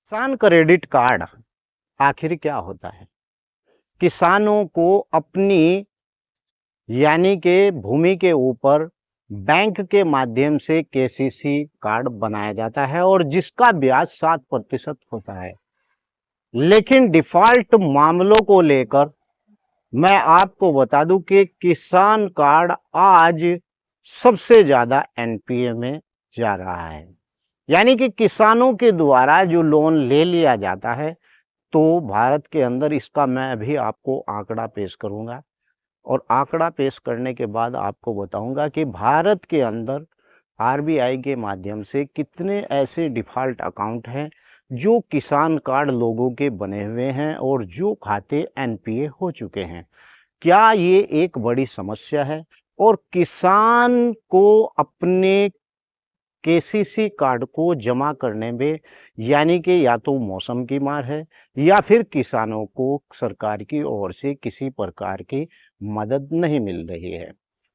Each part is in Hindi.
किसान क्रेडिट कार्ड आखिर क्या होता है? किसानों को अपनी यानी कि भूमि के ऊपर बैंक के माध्यम से केसीसी कार्ड बनाया जाता है और जिसका ब्याज 7% होता है। लेकिन डिफ़ॉल्ट मामलों को लेकर मैं आपको बता दूं कि किसान कार्ड आज सबसे ज़्यादा एनपीए में जा रहा है। यानी कि किसानों के द्वारा जो लोन ले लिया जाता है, तो भारत के अंदर इसका मैं अभी आपको आंकड़ा पेश करूंगा और आंकड़ा पेश करने के बाद आपको बताऊंगा कि भारत के अंदर आरबीआई के माध्यम से कितने ऐसे डिफ़ॉल्ट अकाउंट हैं जो किसान कार्ड लोगों के बने हुए हैं और जो खाते एनपीए हो चुके हैं। क्या ये एक बड़ी समस्या है? और किसान को अपने केसीसी कार्ड को जमा करने में यानी कि या तो मौसम की मार है या फिर किसानों को सरकार की ओर से किसी प्रकार की मदद नहीं मिल रही है।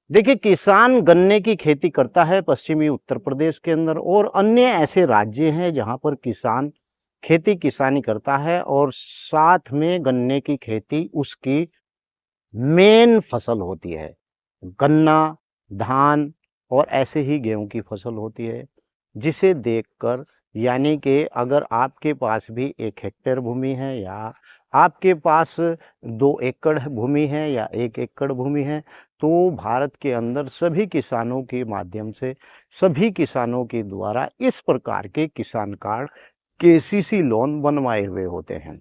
देखिए, किसान गन्ने की खेती करता है पश्चिमी उत्तर प्रदेश के अंदर और अन्य ऐसे राज्य हैं जहां पर किसान खेती किसानी करता है और साथ में गन्ने की खेती उसकी मेन फसल होती है। गन्ना, धान और ऐसे ही गेहूं की फसल होती है, जिसे देखकर यानी कि अगर आपके पास भी 1 हेक्टेयर भूमि है या आपके पास 2 एकड़ भूमि है या 1 एकड़ भूमि है, तो भारत के अंदर सभी किसानों के माध्यम से सभी किसानों के द्वारा इस प्रकार के किसान कार्ड केसीसी लोन बनवाए हुए होते हैं।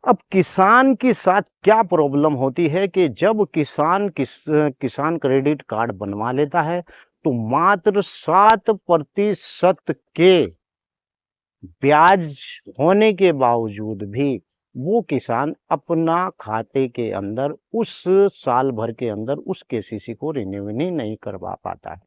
अब किसान के साथ क्या प्रॉब्लम होती है कि जब किसान क्रेडिट कार्ड बनवा लेता है, तो मात्र 7% के ब्याज होने के बावजूद भी वो किसान अपना खाते के अंदर उस साल भर के अंदर उस केसीसी को रिन्यू नहीं करवा पाता है।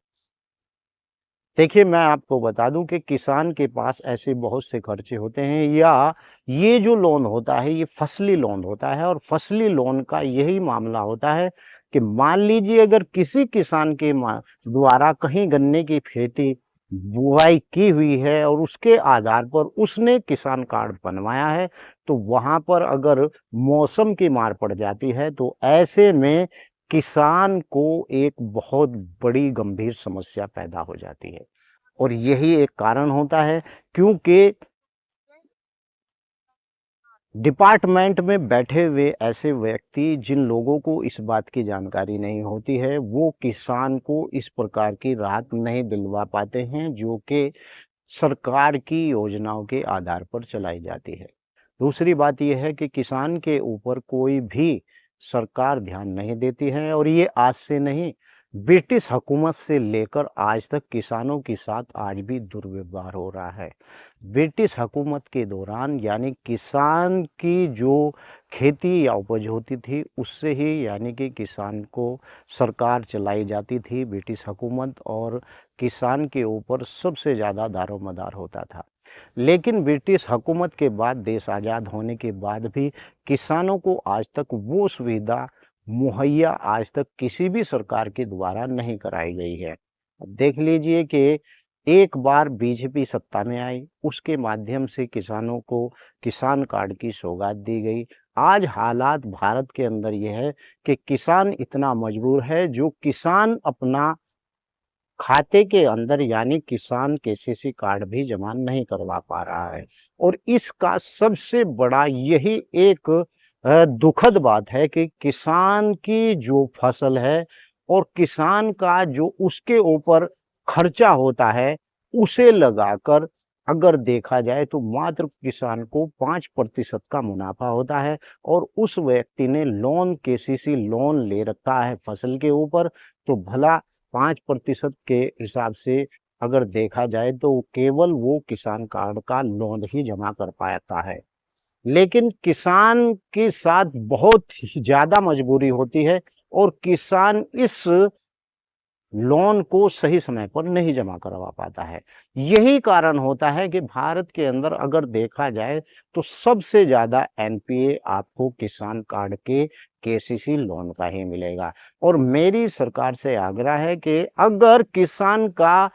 देखिए, मैं आपको बता दूं कि किसान के पास ऐसे बहुत से खर्चे होते हैं या ये जो लोन होता है ये फसली लोन होता है और फसली लोन का यही मामला होता है कि मान लीजिए अगर किसी किसान के द्वारा कहीं गन्ने की खेती बुआई की हुई है और उसके आधार पर उसने किसान कार्ड बनवाया है, तो वहां पर अगर मौसम की मार पड़ जाती है तो ऐसे में किसान को एक बहुत बड़ी गंभीर समस्या पैदा हो जाती है। और यही एक कारण होता है क्योंकि डिपार्टमेंट में बैठे हुए ऐसे व्यक्ति जिन लोगों को इस बात की जानकारी नहीं होती है, वो किसान को इस प्रकार की राहत नहीं दिलवा पाते हैं जो कि सरकार की योजनाओं के आधार पर चलाई जाती है। दूसरी बात यह है कि किसान के ऊपर कोई भी सरकार ध्यान नहीं देती है और ये आज से नहीं, ब्रिटिश हुकूमत से लेकर आज तक किसानों के साथ आज भी दुर्व्यवहार हो रहा है। ब्रिटिश हुकूमत के दौरान यानी किसान की जो खेती या उपज होती थी उससे ही यानी कि किसान को सरकार चलाई जाती थी ब्रिटिश हुकूमत और किसान के ऊपर सबसे ज़्यादा दारोमदार होता था। लेकिन ब्रिटिश हुकूमत के बाद देश आज़ाद होने के बाद भी किसानों को आज तक वो सुविधा मुहैया आज तक किसी भी सरकार के द्वारा नहीं कराई गई है। अब देख लीजिए कि एक बार बीजेपी सत्ता में आई, उसके माध्यम से किसानों को किसान कार्ड की सौगात दी गई। आज हालात भारत के अंदर यह है कि किसान इतना मजबूर है जो किसान अपना खाते के अंदर यानी किसान केसीसी कार्ड भी जमा नहीं करवा पा रहा है और इसका सबसे बड़ा यही एक दुखद बात है कि किसान की जो फसल है और किसान का जो उसके ऊपर खर्चा होता है उसे लगाकर अगर देखा जाए तो मात्र किसान को 5% का मुनाफा होता है और उस व्यक्ति ने लोन केसीसी लोन ले रखा है फसल के ऊपर, तो भला 5% के हिसाब से अगर देखा जाए तो केवल वो किसान कार्ड का लोन ही जमा कर पाता है। लेकिन किसान के साथ बहुत ज़्यादा मजबूरी होती है और किसान इस लोन को सही समय पर नहीं जमा करवा पाता है। यही कारण होता है कि भारत के अंदर अगर देखा जाए तो सबसे ज़्यादा एनपीए आपको किसान कार्ड के केसीसी लोन का ही मिलेगा और मेरी सरकार से आग्रह है कि अगर किसान का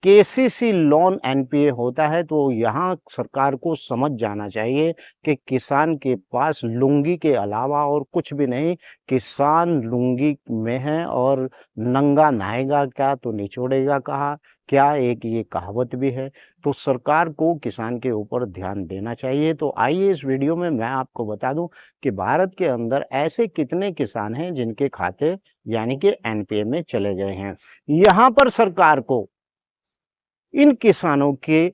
केसीसी लोन एनपीए होता है, तो यहाँ सरकार को समझ जाना चाहिए कि किसान के पास लुंगी के अलावा और कुछ भी नहीं, किसान लुंगी में है और नंगा नहाएगा क्या तो निचोड़ेगा कहाँ क्या, एक ये कहावत भी है। तो सरकार को किसान के ऊपर ध्यान देना चाहिए। तो आइए इस वीडियो में मैं आपको बता दूं कि भारत के अंदर ऐसे कितने किसान हैं जिनके खाते यानी कि एनपीए में चले गए हैं। यहाँ पर सरकार को इन किसानों के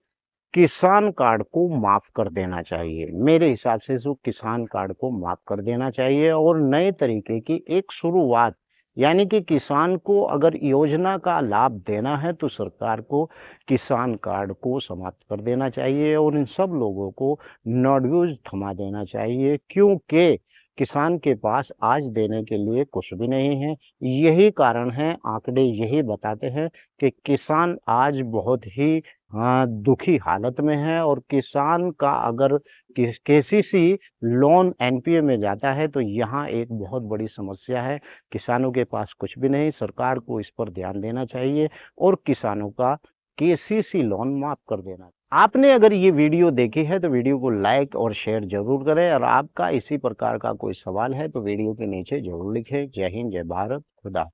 किसान कार्ड को माफ कर देना चाहिए। मेरे हिसाब से जो किसान कार्ड को माफ कर देना चाहिए और नए तरीके की एक शुरुआत, यानी कि किसान को अगर योजना का लाभ देना है तो सरकार को किसान कार्ड को समाप्त कर देना चाहिए और इन सब लोगों को नोड्यूज थमा देना चाहिए, क्योंकि किसान के पास आज देने के लिए कुछ भी नहीं है। यही कारण है, आंकड़े यही बताते हैं कि किसान आज बहुत ही दुखी हालत में है और किसान का अगर केसीसी लोन एनपीए में जाता है तो यहाँ एक बहुत बड़ी समस्या है। किसानों के पास कुछ भी नहीं, सरकार को इस पर ध्यान देना चाहिए और किसानों का केसीसी लोन माफ कर देना। आपने अगर ये वीडियो देखी है तो वीडियो को लाइक और शेयर जरूर करें और आपका इसी प्रकार का कोई सवाल है तो वीडियो के नीचे जरूर लिखें। जय हिंद, जय भारत, खुदा।